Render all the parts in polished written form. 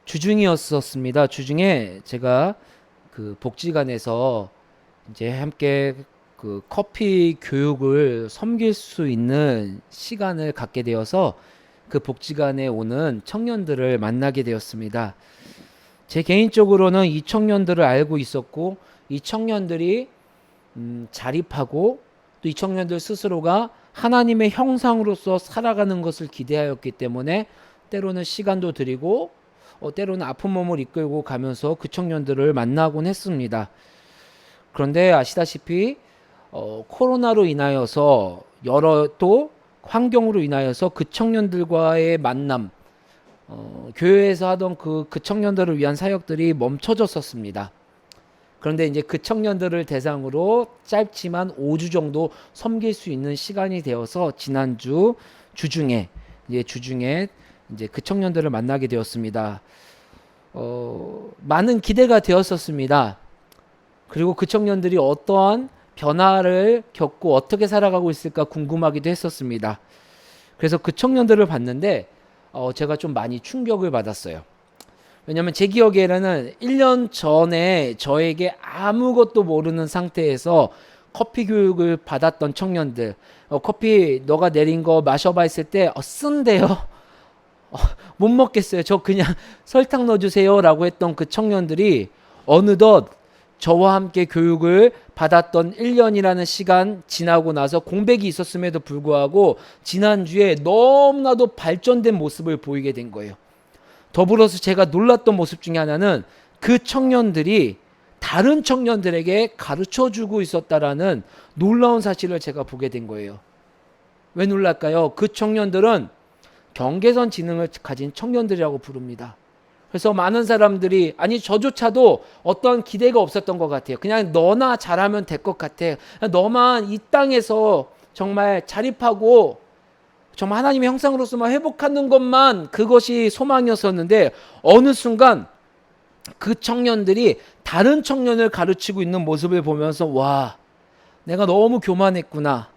주중이었었습니다. 주중에 제가 그 복지관에서 이제 함께 그 커피 교육을 섬길 수 있는 시간을 갖게 되어서 그 복지관에 오는 청년들을 만나게 되었습니다. 제 개인적으로는 이 청년들을 알고 있었고, 이 청년들이 자립하고 또 이 청년들 스스로가 하나님의 형상으로서 살아가는 것을 기대하였기 때문에 때로는 시간도 드리고 때로는 아픈 몸을 이끌고 가면서 그 청년들을 만나곤 했습니다. 그런데 아시다시피 코로나로 인하여서 여러 또 환경으로 인하여서 그 청년들과의 만남, 교회에서 하던 그 청년들을 위한 사역들이 멈춰졌었습니다. 그런데 이제 그 청년들을 대상으로 짧지만 5주 정도 섬길 수 있는 시간이 되어서 지난주 주중에 이제 그 청년들을 만나게 되었습니다. 많은 기대가 되었었습니다. 그리고 그 청년들이 어떠한 변화를 겪고 어떻게 살아가고 있을까 궁금하기도 했었습니다. 그래서 그 청년들을 봤는데 제가 좀 많이 충격을 받았어요. 왜냐면 제 기억에는 1년 전에 저에게 아무것도 모르는 상태에서 커피 교육을 받았던 청년들, 커피 너가 내린 거 마셔봐 했을 때 쓴데요. 못 먹겠어요. 저 그냥 설탕 넣어주세요 라고 했던 그 청년들이 어느덧 저와 함께 교육을 받았던 1년이라는 시간 지나고 나서 공백이 있었음에도 불구하고 지난주에 너무나도 발전된 모습을 보이게 된 거예요. 더불어서 제가 놀랐던 모습 중에 하나는 그 청년들이 다른 청년들에게 가르쳐주고 있었다라는 놀라운 사실을 제가 보게 된 거예요. 왜 놀랄까요? 그 청년들은 경계선 지능을 가진 청년들이라고 부릅니다. 그래서 많은 사람들이 아니 저조차도 어떤 기대가 없었던 것 같아요. 그냥 너나 잘하면 될 것 같아. 너만 이 땅에서 정말 자립하고 정말 하나님의 형상으로서만 회복하는 것만 그것이 소망이었었는데 어느 순간 그 청년들이 다른 청년을 가르치고 있는 모습을 보면서 와, 내가 너무 교만했구나.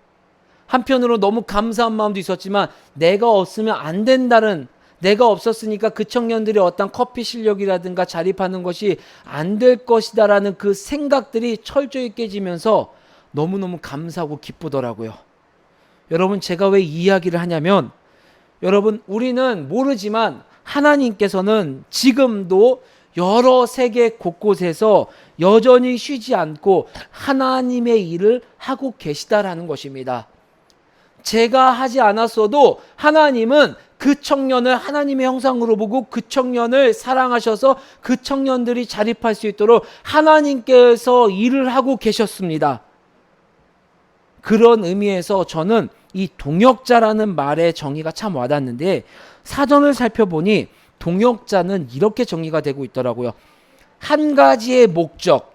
한편으로 너무 감사한 마음도 있었지만 내가 없으면 안 된다는, 내가 없었으니까 그 청년들이 어떤 커피 실력이라든가 자립하는 것이 안 될 것이다라는 그 생각들이 철저히 깨지면서 너무너무 감사하고 기쁘더라고요. 여러분, 제가 왜 이 이야기를 하냐면, 여러분, 우리는 모르지만 하나님께서는 지금도 여러 세계 곳곳에서 여전히 쉬지 않고 하나님의 일을 하고 계시다라는 것입니다. 제가 하지 않았어도 하나님은 그 청년을 하나님의 형상으로 보고 그 청년을 사랑하셔서 그 청년들이 자립할 수 있도록 하나님께서 일을 하고 계셨습니다. 그런 의미에서 저는 이 동역자라는 말의 정의가 참 와닿는데 사전을 살펴보니 동역자는 이렇게 정의가 되고 있더라고요. 한 가지의 목적,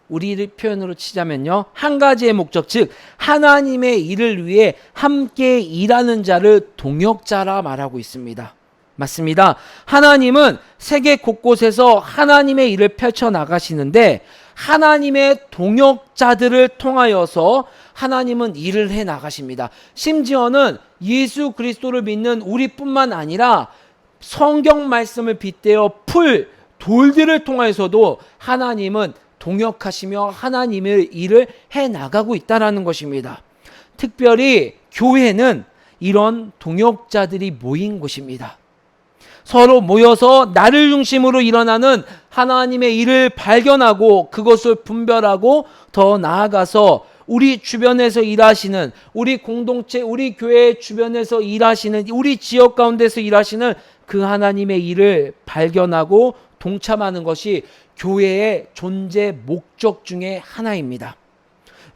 우리 표현으로 치자면요, 한 가지의 목적, 즉 하나님의 일을 위해 함께 일하는 자를 동역자라 말하고 있습니다. 맞습니다. 하나님은 세계 곳곳에서 하나님의 일을 펼쳐나가시는데 하나님의 동역자들을 통하여서 하나님은 일을 해나가십니다. 심지어는 예수 그리스도를 믿는 우리뿐만 아니라 성경 말씀을 빗대어 풀 돌들을 통해서도 하나님은 동역하시며 하나님의 일을 해나가고 있다는 것입니다. 특별히 교회는 이런 동역자들이 모인 곳입니다. 서로 모여서 나를 중심으로 일어나는 하나님의 일을 발견하고 그것을 분별하고 더 나아가서 우리 주변에서 일하시는, 우리 공동체, 우리 교회 주변에서 일하시는, 우리 지역 가운데서 일하시는 그 하나님의 일을 발견하고 동참하는 것이 교회의 존재 목적 중에 하나입니다.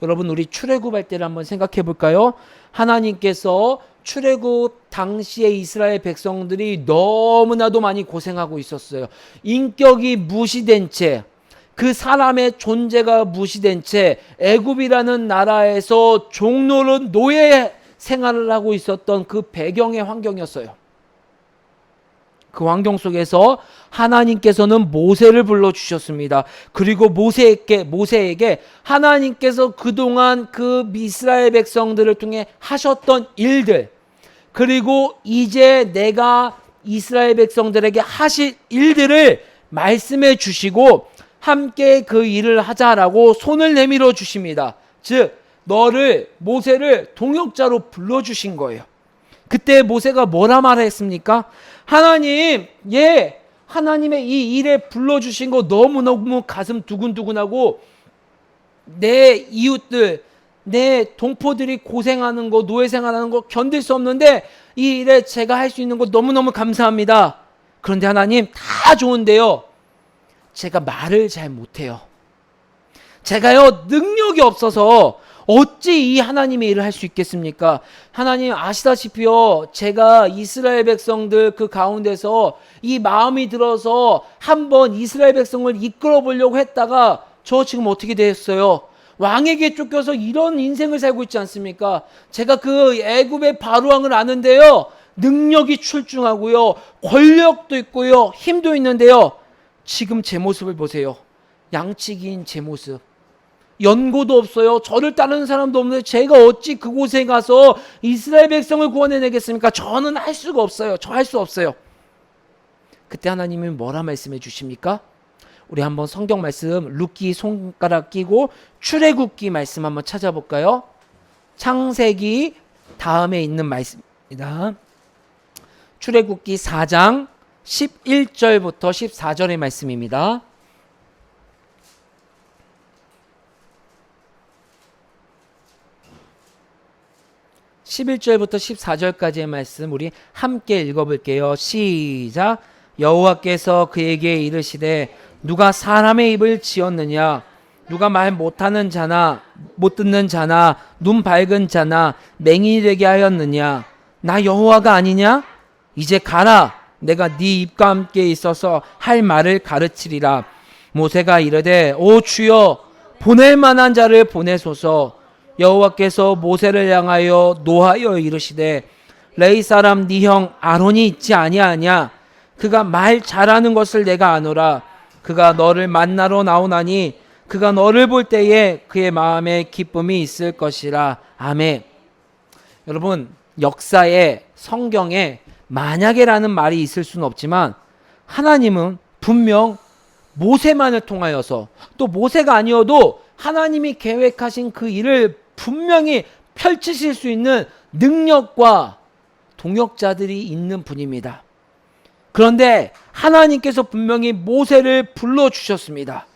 여러분, 우리 출애굽할 때를 한번 생각해 볼까요? 하나님께서 출애굽 당시에 이스라엘 백성들이 너무나도 많이 고생하고 있었어요. 인격이 무시된 채, 그 사람의 존재가 무시된 채 애굽이라는 나라에서 종노릇 노예 생활을 하고 있었던 그 배경의 환경이었어요. 그 환경 속에서 하나님께서는 모세를 불러주셨습니다. 그리고 모세에게 하나님께서 그동안 그 이스라엘 백성들을 통해 하셨던 일들, 그리고 이제 내가 이스라엘 백성들에게 하실 일들을 말씀해 주시고 함께 그 일을 하자라고 손을 내밀어 주십니다. 즉 모세를 동역자로 불러주신 거예요. 그때 모세가 뭐라 말했습니까? 하나님, 하나님의 이 일에 불러주신 거 너무너무 가슴 두근두근하고 내 이웃들, 내 동포들이 고생하는 거, 노예 생활하는 거 견딜 수 없는데 이 일에 제가 할 수 있는 거 너무너무 감사합니다. 그런데 하나님, 다 좋은데요, 제가 말을 잘 못해요. 제가요, 능력이 없어서 어찌 이 하나님의 일을 할 수 있겠습니까? 하나님 아시다시피요, 제가 이스라엘 백성들 그 가운데서 이 마음이 들어서 한번 이스라엘 백성을 이끌어 보려고 했다가 저 지금 어떻게 됐어요? 왕에게 쫓겨서 이런 인생을 살고 있지 않습니까? 제가 그 애굽의 바로왕을 아는데요, 능력이 출중하고요, 권력도 있고요, 힘도 있는데요, 지금 제 모습을 보세요. 양치기인 제 모습. 연고도 없어요. 저를 따르는 사람도 없는데 제가 어찌 그곳에 가서 이스라엘 백성을 구원해내겠습니까? 저는 할 수가 없어요. 저 할 수 없어요. 그때 하나님이 뭐라 말씀해 주십니까? 우리 한번 성경 말씀 룻기 손가락 끼고 출애굽기 말씀 한번 찾아볼까요? 창세기 다음에 있는 말씀입니다. 출애굽기 4장 11절부터 14절의 말씀입니다. 11절부터 14절까지의 말씀 우리 함께 읽어볼게요. 시작. 여호와께서 그에게 이르시되 누가 사람의 입을 지었느냐? 누가 말 못하는 자나 못 듣는 자나 눈 밝은 자나 맹인이 되게 하였느냐? 나 여호와가 아니냐? 이제 가라. 내가 네 입과 함께 있어서 할 말을 가르치리라. 모세가 이르되 오 주여 보낼 만한 자를 보내소서. 여호와께서 모세를 향하여 노하여 이르시되 레위 사람 네 형 아론이 있지 아니하냐? 그가 말 잘하는 것을 내가 아노라. 그가 너를 만나러 나오나니 그가 너를 볼 때에 그의 마음에 기쁨이 있을 것이라. 아멘. 여러분, 역사에 성경에 만약에라는 말이 있을 수는 없지만 하나님은 분명 모세만을 통하여서, 또 모세가 아니어도 하나님이 계획하신 그 일을 분명히 펼치실 수 있는 능력과 동역자들이 있는 분입니다. 그런데 하나님께서 분명히 모세를 불러주셨습니다.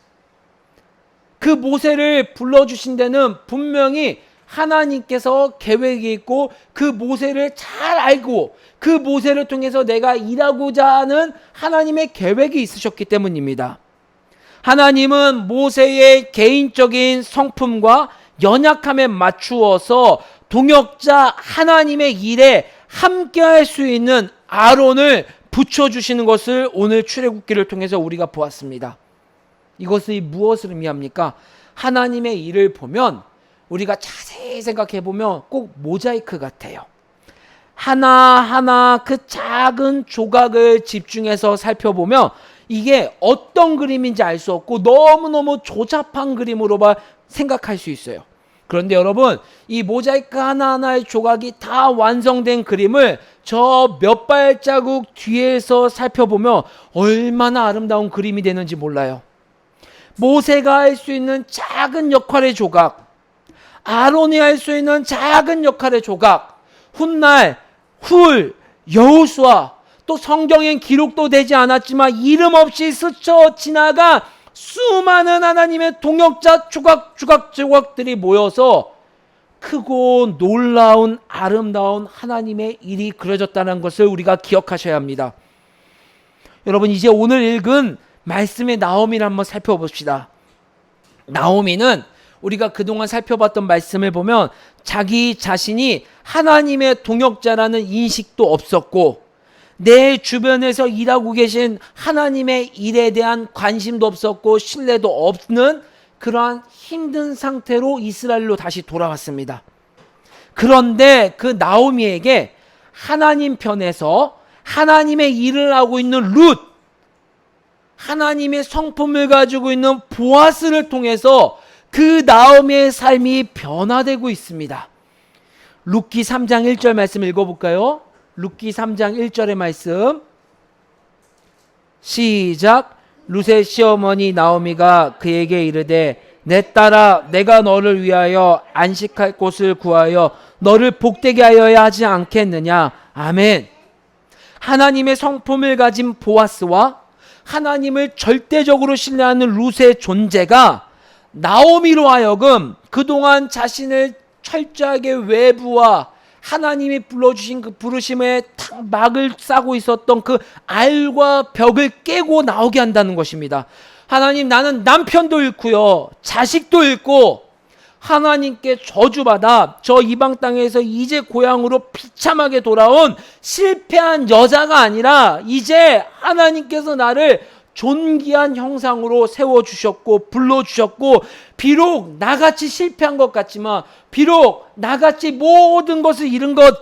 그 모세를 불러주신 데는 분명히 하나님께서 계획이 있고 그 모세를 잘 알고 그 모세를 통해서 내가 일하고자 하는 하나님의 계획이 있으셨기 때문입니다. 하나님은 모세의 개인적인 성품과 연약함에 맞추어서 동역자 하나님의 일에 함께할 수 있는 아론을 붙여주시는 것을 오늘 출애굽기를 통해서 우리가 보았습니다. 이것이 무엇을 의미합니까? 하나님의 일을 보면 우리가 자세히 생각해 보면 꼭 모자이크 같아요. 하나하나 그 작은 조각을 집중해서 살펴보면 이게 어떤 그림인지 알 수 없고 너무너무 조잡한 그림으로만 생각할 수 있어요. 그런데 여러분, 이 모자이크 하나하나의 조각이 다 완성된 그림을 저 몇 발자국 뒤에서 살펴보면 얼마나 아름다운 그림이 되는지 몰라요. 모세가 할 수 있는 작은 역할의 조각, 아론이 할 수 있는 작은 역할의 조각, 훗날 훌, 여호수아, 또 성경엔 기록도 되지 않았지만 이름 없이 스쳐 지나간 수많은 하나님의 동역자 조각들이 모여서 크고 놀라운 아름다운 하나님의 일이 그려졌다는 것을 우리가 기억하셔야 합니다. 여러분, 이제 오늘 읽은 말씀의 나오미를 한번 살펴봅시다. 나오미는 우리가 그동안 살펴봤던 말씀을 보면 자기 자신이 하나님의 동역자라는 인식도 없었고 내 주변에서 일하고 계신 하나님의 일에 대한 관심도 없었고 신뢰도 없는 그러한 힘든 상태로 이스라엘로 다시 돌아왔습니다. 그런데 그 나오미에게 하나님 편에서 하나님의 일을 하고 있는 룻, 하나님의 성품을 가지고 있는 보아스를 통해서 그 나오미의 삶이 변화되고 있습니다. 룻기 3장 1절 말씀 읽어볼까요? 룻기 3장 1절의 말씀 시작. 룻의 시어머니 나오미가 그에게 이르되 내 딸아 내가 너를 위하여 안식할 곳을 구하여 너를 복되게 하여야 하지 않겠느냐. 아멘. 하나님의 성품을 가진 보아스와 하나님을 절대적으로 신뢰하는 룻의 존재가 나오미로 하여금 그동안 자신을 철저하게 외부와 하나님이 불러주신 그 부르심에 막을 싸고 있었던 그 알과 벽을 깨고 나오게 한다는 것입니다. 하나님, 나는 남편도 잃고요, 자식도 잃고 하나님께 저주받아 저 이방 땅에서 이제 고향으로 비참하게 돌아온 실패한 여자가 아니라 이제 하나님께서 나를 존귀한 형상으로 세워주셨고 불러주셨고, 비록 나같이 실패한 것 같지만, 비록 나같이 모든 것을 잃은 것,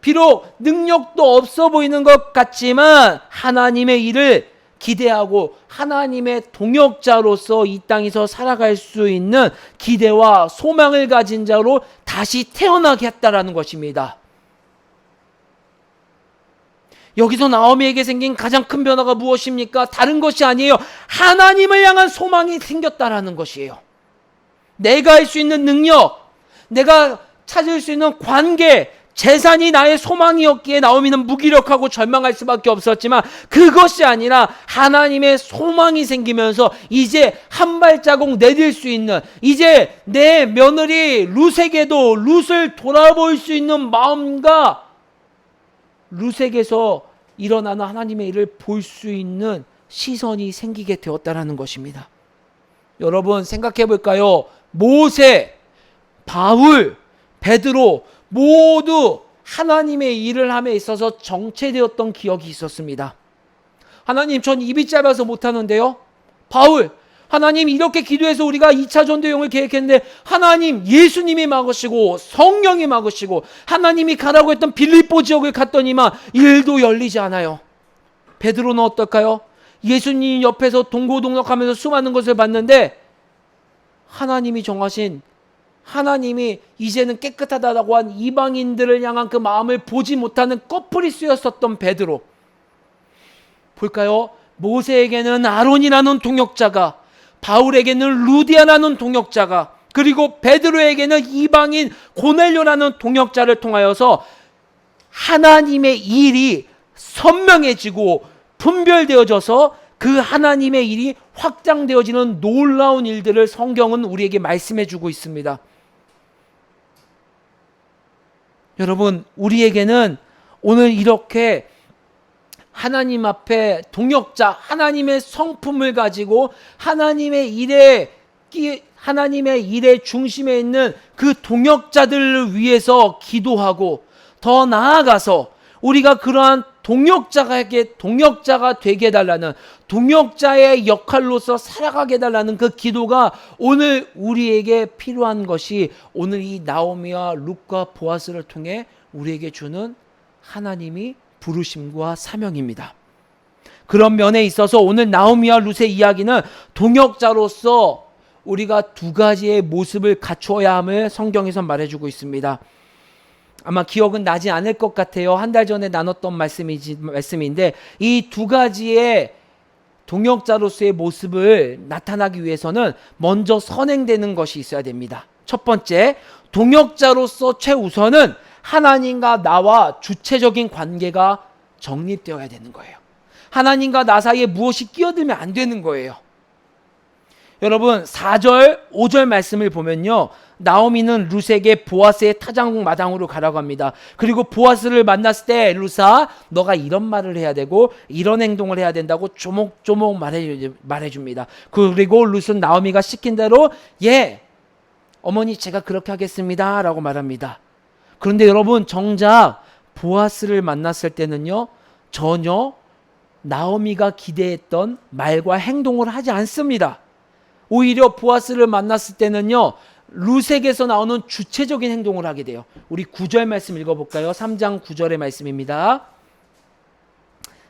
비록 능력도 없어 보이는 것 같지만 하나님의 일을 기대하고 하나님의 동역자로서 이 땅에서 살아갈 수 있는 기대와 소망을 가진 자로 다시 태어나게 했다라는 것입니다. 여기서 나오미에게 생긴 가장 큰 변화가 무엇입니까? 다른 것이 아니에요. 하나님을 향한 소망이 생겼다라는 것이에요. 내가 할 수 있는 능력, 내가 찾을 수 있는 관계, 재산이 나의 소망이었기에 나오미는 무기력하고 절망할 수밖에 없었지만, 그것이 아니라 하나님의 소망이 생기면서 이제 한 발자국 내딜 수 있는, 이제 내 며느리 룻에게도 룻을 돌아볼 수 있는 마음과 룻에게서 일어나는 하나님의 일을 볼 수 있는 시선이 생기게 되었다라는 것입니다. 여러분 생각해 볼까요? 모세, 바울, 베드로 모두 하나님의 일을 함에 있어서 정체되었던 기억이 있었습니다. 하나님, 전 입이 짧아서 못하는데요. 바울, 하나님, 이렇게 기도해서 우리가 2차 전도여행을 계획했는데 하나님, 예수님이 막으시고 성령이 막으시고 하나님이 가라고 했던 빌립보 지역을 갔더니만 일도 열리지 않아요. 베드로는 어떨까요? 예수님 옆에서 동고동락하면서 수많은 것을 봤는데 하나님이 정하신, 하나님이 이제는 깨끗하다고 한 이방인들을 향한 그 마음을 보지 못하는 꺼풀이 쓰였었던 베드로. 볼까요? 모세에게는 아론이라는 동역자가, 바울에게는 루디아라는 동역자가, 그리고 베드로에게는 이방인 고넬료라는 동역자를 통하여서 하나님의 일이 선명해지고 분별되어져서 그 하나님의 일이 확장되어지는 놀라운 일들을 성경은 우리에게 말씀해주고 있습니다. 여러분, 우리에게는 오늘 이렇게 하나님 앞에 동역자, 하나님의 성품을 가지고 하나님의 일의 중심에 있는 그 동역자들을 위해서 기도하고, 더 나아가서 우리가 그러한 동역자가 되게 해달라는, 동역자의 역할로서 살아가게 해달라는 그 기도가 오늘 우리에게 필요한 것이, 오늘 이 나오미와 룻과 보아스를 통해 우리에게 주는 하나님이 부르심과 사명입니다. 그런 면에 있어서 오늘 나오미와 룻의 이야기는 동역자로서 우리가 두 가지의 모습을 갖추어야 함을 성경에서 말해주고 있습니다. 아마 기억은 나지 않을 것 같아요. 한 달 전에 나눴던 말씀인데, 이 두 가지의 동역자로서의 모습을 나타나기 위해서는 먼저 선행되는 것이 있어야 됩니다. 첫 번째, 동역자로서 최우선은 하나님과 나와 주체적인 관계가 정립되어야 되는 거예요. 하나님과 나 사이에 무엇이 끼어들면 안 되는 거예요. 여러분, 4절, 5절 말씀을 보면요, 나오미는 룻에게 보아스의 타작마당으로 가라고 합니다. 그리고 보아스를 만났을 때, 룻아, 너가 이런 말을 해야 되고 이런 행동을 해야 된다고 조목조목 말해줍니다. 그리고 룻은 나오미가 시킨 대로, 예, 어머니 제가 그렇게 하겠습니다 라고 말합니다. 그런데 여러분, 정작 보아스를 만났을 때는요, 전혀 나오미가 기대했던 말과 행동을 하지 않습니다. 오히려 보아스를 만났을 때는요, 룻에게서 나오는 주체적인 행동을 하게 돼요. 우리 9절 말씀 읽어볼까요? 3장 9절의 말씀입니다.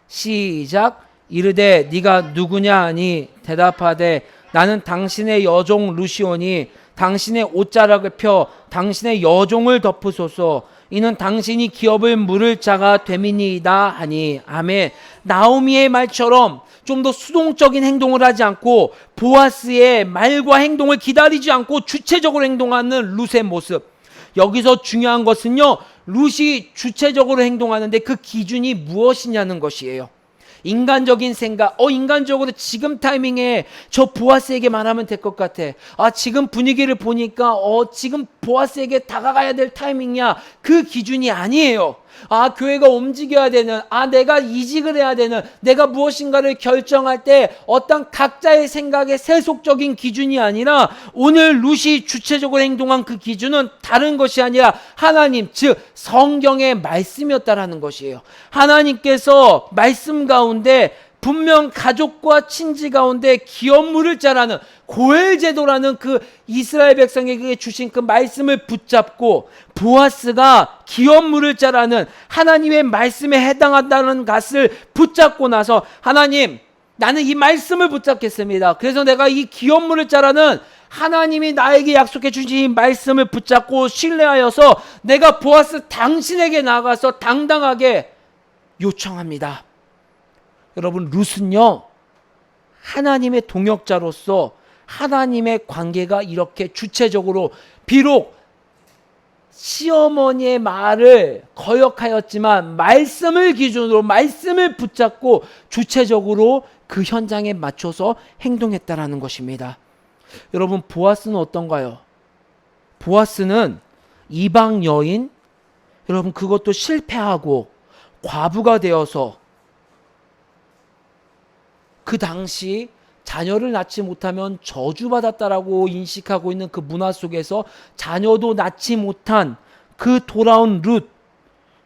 시작. 이르되 네가 누구냐 하니 대답하되 나는 당신의 여종 룻이오니 당신의 옷자락을 펴 당신의 여종을 덮으소서. 이는 당신이 기업을 물을 자가 됨이니이다 하니. 아멘. 나오미의 말처럼 좀 더 수동적인 행동을 하지 않고 보아스의 말과 행동을 기다리지 않고 주체적으로 행동하는 룻의 모습. 여기서 중요한 것은요, 룻이 주체적으로 행동하는데 그 기준이 무엇이냐는 것이에요. 인간적인 생각, 인간적으로 지금 타이밍에 저 보아스에게 말하면 될 것 같아. 지금 분위기를 보니까 지금 보아스에게 다가가야 될 타이밍이야. 그 기준이 아니에요. 교회가 움직여야 되는, 내가 이직을 해야 되는, 내가 무엇인가를 결정할 때 어떤 각자의 생각의 세속적인 기준이 아니라 오늘 룻이 주체적으로 행동한 그 기준은 다른 것이 아니라 하나님, 즉 성경의 말씀이었다라는 것이에요. 하나님께서 말씀 가운데 분명 가족과 친지 가운데 기업 물을 자라는 고엘 제도라는 그 이스라엘 백성에게 주신 그 말씀을 붙잡고 보아스가 기업 물을 자라는 하나님의 말씀에 해당한다는 것을 붙잡고 나서 하나님, 나는 이 말씀을 붙잡겠습니다. 그래서 내가 이 기업 물을 자라는 하나님이 나에게 약속해 주신 이 말씀을 붙잡고 신뢰하여서 내가 보아스 당신에게 나가서 당당하게 요청합니다. 여러분, 룻은요, 하나님의 동역자로서 하나님의 관계가 이렇게 주체적으로, 비록 시어머니의 말을 거역하였지만 말씀을 기준으로 말씀을 붙잡고 주체적으로 그 현장에 맞춰서 행동했다라는 것입니다. 여러분, 보아스는 어떤가요? 보아스는 이방 여인, 여러분 그것도 실패하고 과부가 되어서 그 당시 자녀를 낳지 못하면 저주받았다라고 인식하고 있는 그 문화 속에서 자녀도 낳지 못한 그 돌아온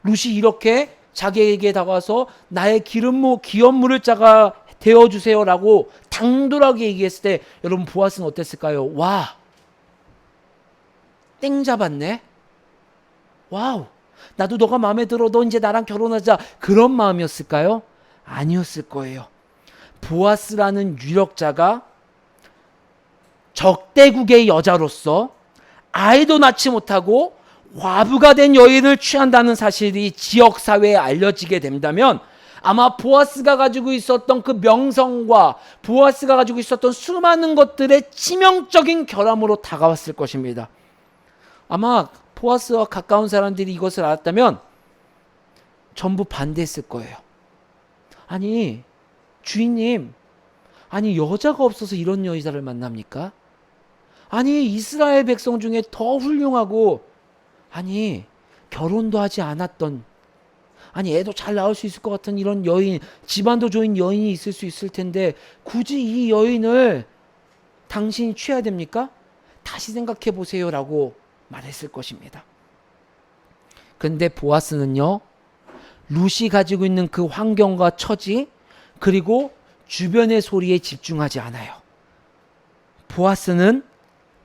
룻이 이렇게 자기에게 다가와서 나의 기업 물을 자가 되어주세요라고 당돌하게 얘기했을 때 여러분, 보아스는 어땠을까요? 와, 땡 잡았네. 와우, 나도 너가 마음에 들어. 너 이제 나랑 결혼하자. 그런 마음이었을까요? 아니었을 거예요. 보아스라는 유력자가 적대국의 여자로서 아이도 낳지 못하고 과부가 된 여인을 취한다는 사실이 지역사회에 알려지게 된다면 아마 보아스가 가지고 있었던 그 명성과 보아스가 가지고 있었던 수많은 것들의 치명적인 결함으로 다가왔을 것입니다. 아마 보아스와 가까운 사람들이 이것을 알았다면 전부 반대했을 거예요. 아니, 주인님, 여자가 없어서 이런 여자를 만납니까? 이스라엘 백성 중에 더 훌륭하고 결혼도 하지 않았던, 애도 잘 낳을 수 있을 것 같은 이런 여인, 집안도 좋은 여인이 있을 수 있을 텐데 굳이 이 여인을 당신이 취해야 됩니까? 다시 생각해 보세요 라고 말했을 것입니다. 근데 보아스는요, 룻이 가지고 있는 그 환경과 처지, 그리고 주변의 소리에 집중하지 않아요. 보아스는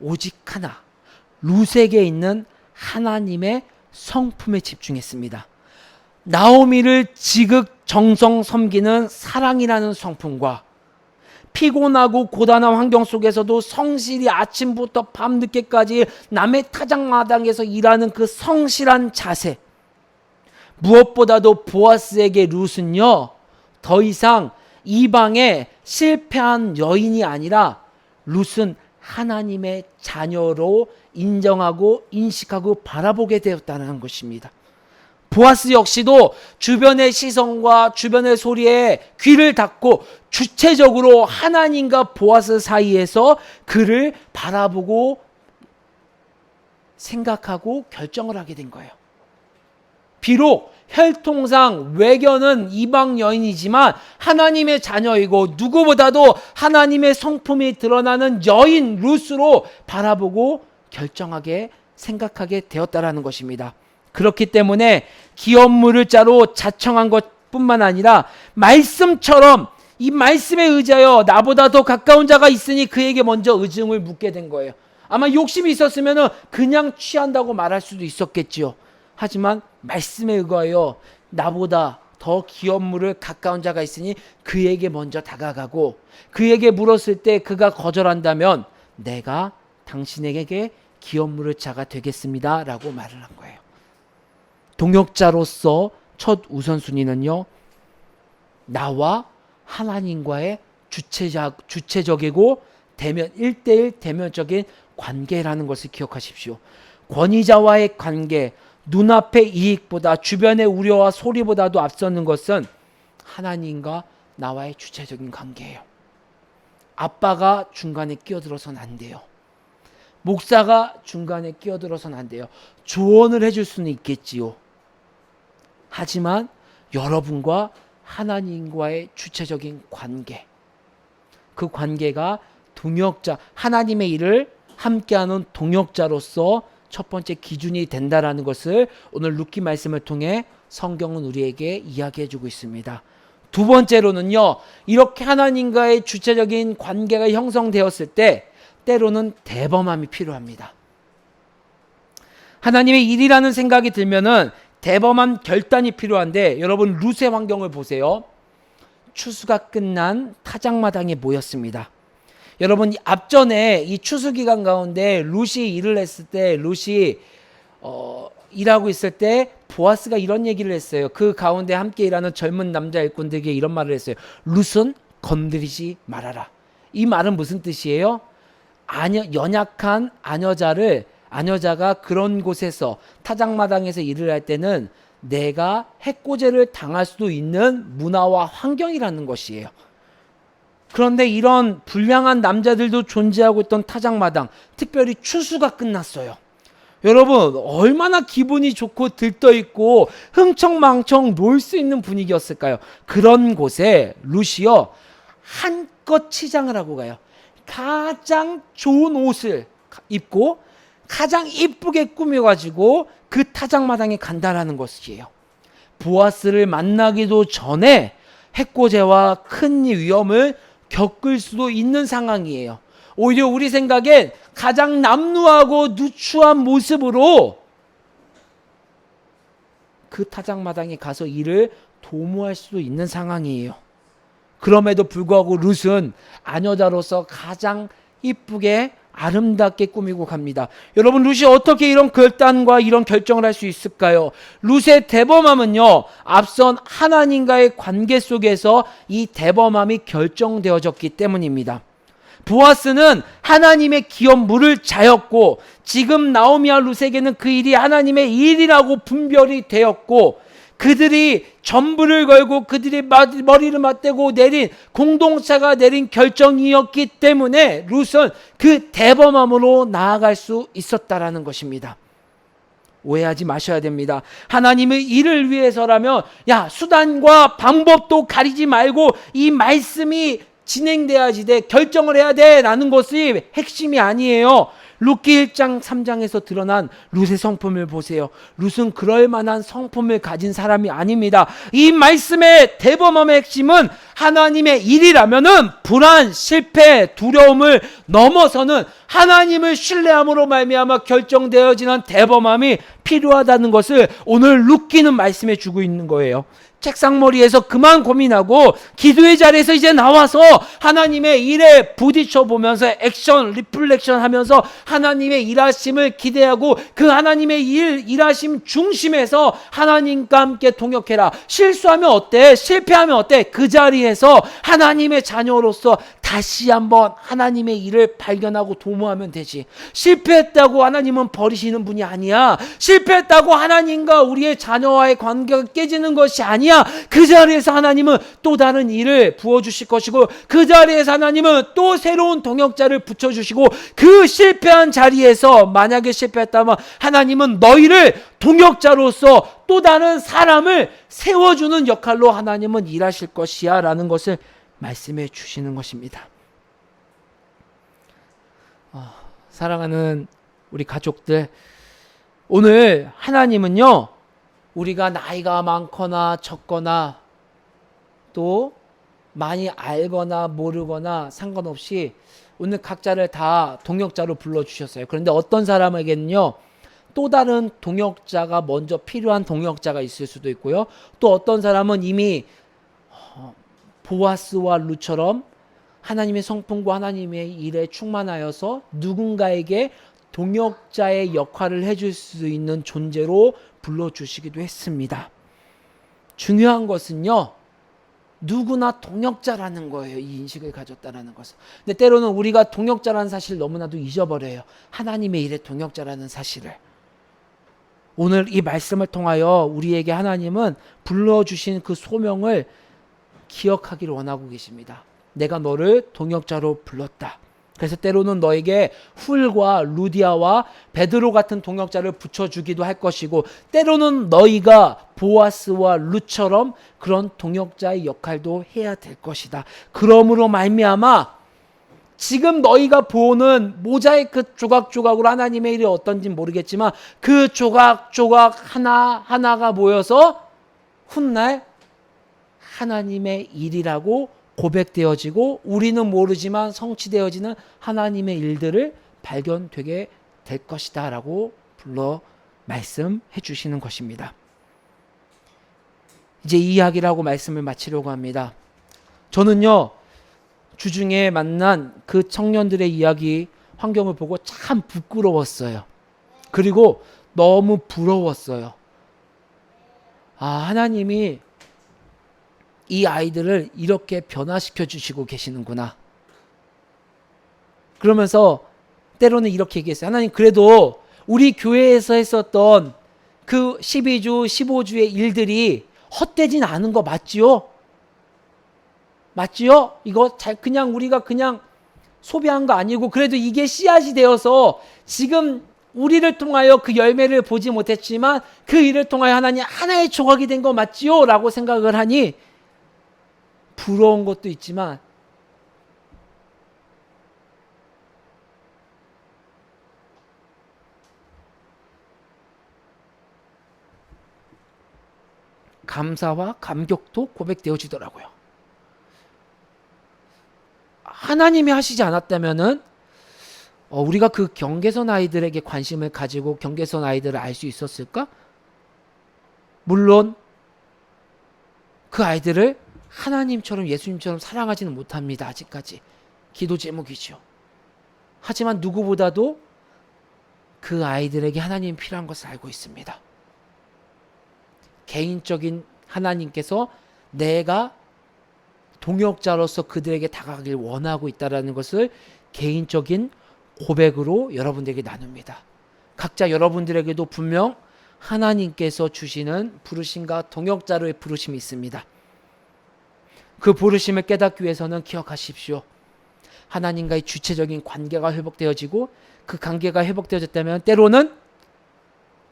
오직 하나, 룻에게 있는 하나님의 성품에 집중했습니다. 나오미를 지극정성 섬기는 사랑이라는 성품과 피곤하고 고단한 환경 속에서도 성실히 아침부터 밤늦게까지 남의 타작마당에서 일하는 그 성실한 자세, 무엇보다도 보아스에게 룻은요, 더 이상 이방의 실패한 여인이 아니라 룻은 하나님의 자녀로 인정하고 인식하고 바라보게 되었다는 것입니다. 보아스 역시도 주변의 시선과 주변의 소리에 귀를 닫고 주체적으로 하나님과 보아스 사이에서 그를 바라보고 생각하고 결정을 하게 된 거예요. 비록 혈통상 외견은 이방 여인이지만 하나님의 자녀이고 누구보다도 하나님의 성품이 드러나는 여인 룻으로 바라보고 결정하게 생각하게 되었다라는 것입니다. 그렇기 때문에 기업 물을 자로 자청한 것뿐만 아니라 말씀처럼 이 말씀에 의지하여 나보다 더 가까운 자가 있으니 그에게 먼저 의증을 묻게 된 거예요. 아마 욕심이 있었으면 그냥 취한다고 말할 수도 있었겠지요. 하지만 말씀에 의거하여 나보다 더 기업 물을 가까운 자가 있으니 그에게 먼저 다가가고 그에게 물었을 때 그가 거절한다면 내가 당신에게 기업 물을 자가 되겠습니다 라고 말을 한 거예요. 동역자로서 첫 우선순위는요, 나와 하나님과의 주체적이고 대면 1대1 대면적인 관계라는 것을 기억하십시오. 권위자와의 관계, 눈앞의 이익보다 주변의 우려와 소리보다도 앞서는 것은 하나님과 나와의 주체적인 관계예요. 아빠가 중간에 끼어들어서는 안 돼요. 목사가 중간에 끼어들어서는 안 돼요. 조언을 해줄 수는 있겠지요. 하지만 여러분과 하나님과의 주체적인 관계, 그 관계가 동역자, 하나님의 일을 함께하는 동역자로서 첫 번째 기준이 된다라는 것을 오늘 루키 말씀을 통해 성경은 우리에게 이야기해 주고 있습니다. 두 번째로는요, 이렇게 하나님과의 주체적인 관계가 형성되었을 때 때로는 대범함이 필요합니다. 하나님의 일이라는 생각이 들면은 대범한 결단이 필요한데, 여러분 룻의 환경을 보세요. 추수가 끝난 타작마당에 모였습니다. 여러분 앞전에 이 추수 기간 가운데 룻이 일을 했을 때, 룻이 일하고 있을 때 보아스가 이런 얘기를 했어요. 그 가운데 함께 일하는 젊은 남자 일꾼들에게 이런 말을 했어요. 룻은 건드리지 말아라. 이 말은 무슨 뜻이에요? 연약한 아녀자가 그런 곳에서 타작마당에서 일을 할 때는 내가 해코지를 당할 수도 있는 문화와 환경이라는 것이에요. 그런데 이런 불량한 남자들도 존재하고 있던 타작마당, 특별히 추수가 끝났어요. 여러분 얼마나 기분이 좋고 들떠있고 흥청망청 놀 수 있는 분위기였을까요? 그런 곳에 룻이요 한껏 치장을 하고 가요. 가장 좋은 옷을 입고 가장 이쁘게 꾸며가지고 그 타작마당에 간다라는 것이에요. 보아스를 만나기도 전에 해코지와 큰 위험을 겪을 수도 있는 상황이에요. 오히려 우리 생각엔 가장 남루하고 누추한 모습으로 그 타작마당에 가서 일을 도모할 수도 있는 상황이에요. 그럼에도 불구하고 룻은 아녀자로서 가장 이쁘게 아름답게 꾸미고 갑니다. 여러분 룻이 어떻게 이런 결단과 이런 결정을 할 수 있을까요? 룻의 대범함은요, 앞선 하나님과의 관계 속에서 이 대범함이 결정되어졌기 때문입니다. 보아스는 하나님의 기업물을 자였고, 지금 나오미와 룻에게는 그 일이 하나님의 일이라고 분별이 되었고, 그들이 전부를 걸고 그들이 머리를 맞대고 내린 공동체가 내린 결정이었기 때문에 룻은 그 대범함으로 나아갈 수 있었다라는 것입니다. 오해하지 마셔야 됩니다. 하나님의 일을 위해서라면 수단과 방법도 가리지 말고 이 말씀이 진행돼야지 돼, 결정을 해야 돼 라는 것이 핵심이 아니에요. 룻기 1장 3장에서 드러난 룻의 성품을 보세요. 룻은 그럴 만한 성품을 가진 사람이 아닙니다. 이 말씀의 대범함의 핵심은 하나님의 일이라면은 불안, 실패, 두려움을 넘어서는 하나님을 신뢰함으로 말미암아 결정되어지는 대범함이 필요하다는 것을 오늘 룻기는 말씀해 주고 있는 거예요. 책상머리에서 그만 고민하고 기도의 자리에서 이제 나와서 하나님의 일에 부딪혀 보면서 액션, 리플렉션 하면서 하나님의 일하심을 기대하고 그 하나님의 일하심 중심에서 하나님과 함께 동역해라. 실수하면 어때? 실패하면 어때? 그 자리에서 하나님의 자녀로서 다시 한번 하나님의 일을 발견하고 도모하면 되지. 실패했다고 하나님은 버리시는 분이 아니야. 실패했다고 하나님과 우리의 자녀와의 관계가 깨지는 것이 아니야. 그 자리에서 하나님은 또 다른 일을 부어주실 것이고, 그 자리에서 하나님은 또 새로운 동역자를 붙여주시고, 그 실패한 자리에서 만약에 실패했다면 하나님은 너희를 동역자로서 또 다른 사람을 세워주는 역할로 하나님은 일하실 것이야 라는 것을 말씀해 주시는 것입니다. 사랑하는 우리 가족들, 오늘 하나님은요, 우리가 나이가 많거나 적거나 또 많이 알거나 모르거나 상관없이 오늘 각자를 다 동역자로 불러주셨어요. 그런데 어떤 사람에게는요, 또 다른 동역자가 먼저 필요한 동역자가 있을 수도 있고요. 또 어떤 사람은 이미 보아스와 룻처럼 하나님의 성품과 하나님의 일에 충만하여서 누군가에게 동역자의 역할을 해줄 수 있는 존재로 불러주시기도 했습니다. 중요한 것은요, 누구나 동역자라는 거예요. 이 인식을 가졌다라는 것은. 근데 때로는 우리가 동역자라는 사실을 너무나도 잊어버려요. 하나님의 일에 동역자라는 사실을. 오늘 이 말씀을 통하여 우리에게 하나님은 불러주신 그 소명을 기억하기를 원하고 계십니다. 내가 너를 동역자로 불렀다. 그래서 때로는 너에게 훌과 루디아와 베드로 같은 동역자를 붙여주기도 할 것이고, 때로는 너희가 보아스와 룻처럼 그런 동역자의 역할도 해야 될 것이다. 그러므로 말미암아 지금 너희가 보는 모자이크 조각조각으로 하나님의 일이 어떤지 모르겠지만 그 조각조각 하나하나가 모여서 훗날 하나님의 일이라고 고백되어지고 우리는 모르지만 성취되어지는 하나님의 일들을 발견되게 될 것이다 라고 불러 말씀해 주시는 것입니다. 이제 이 이야기를 하고 말씀을 마치려고 합니다. 저는요, 주중에 만난 그 청년들의 이야기 환경을 보고 참 부끄러웠어요. 그리고 너무 부러웠어요. 아, 하나님이 이 아이들을 이렇게 변화시켜 주시고 계시는구나. 그러면서 때로는 이렇게 얘기했어요. 하나님, 그래도 우리 교회에서 했었던 그 12주, 15주의 일들이 헛되진 않은 거 맞지요? 맞지요? 이거 그냥 우리가 그냥 소비한 거 아니고 그래도 이게 씨앗이 되어서 지금 우리를 통하여 그 열매를 보지 못했지만 그 일을 통하여 하나님 하나의 조각이 된 거 맞지요? 라고 생각을 하니 부러운 것도 있지만 감사와 감격도 고백되어지더라고요. 하나님이 하시지 않았다면은 우리가 그 경계선 아이들에게 관심을 가지고 경계선 아이들을 알 수 있었을까? 물론 그 아이들을 하나님처럼 예수님처럼 사랑하지는 못합니다. 아직까지. 기도 제목이죠. 하지만 누구보다도 그 아이들에게 하나님이 필요한 것을 알고 있습니다. 개인적인 하나님께서 내가 동역자로서 그들에게 다가가길 원하고 있다는 것을 개인적인 고백으로 여러분들에게 나눕니다. 각자 여러분들에게도 분명 하나님께서 주시는 부르심과 동역자로의 부르심이 있습니다. 그 부르심을 깨닫기 위해서는 기억하십시오. 하나님과의 주체적인 관계가 회복되어지고 그 관계가 회복되어졌다면 때로는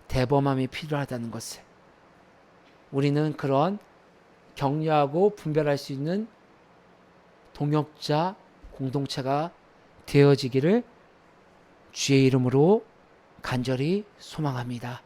대범함이 필요하다는 것을 우리는 그런 격려하고 분별할 수 있는 동역자 공동체가 되어지기를 주의 이름으로 간절히 소망합니다.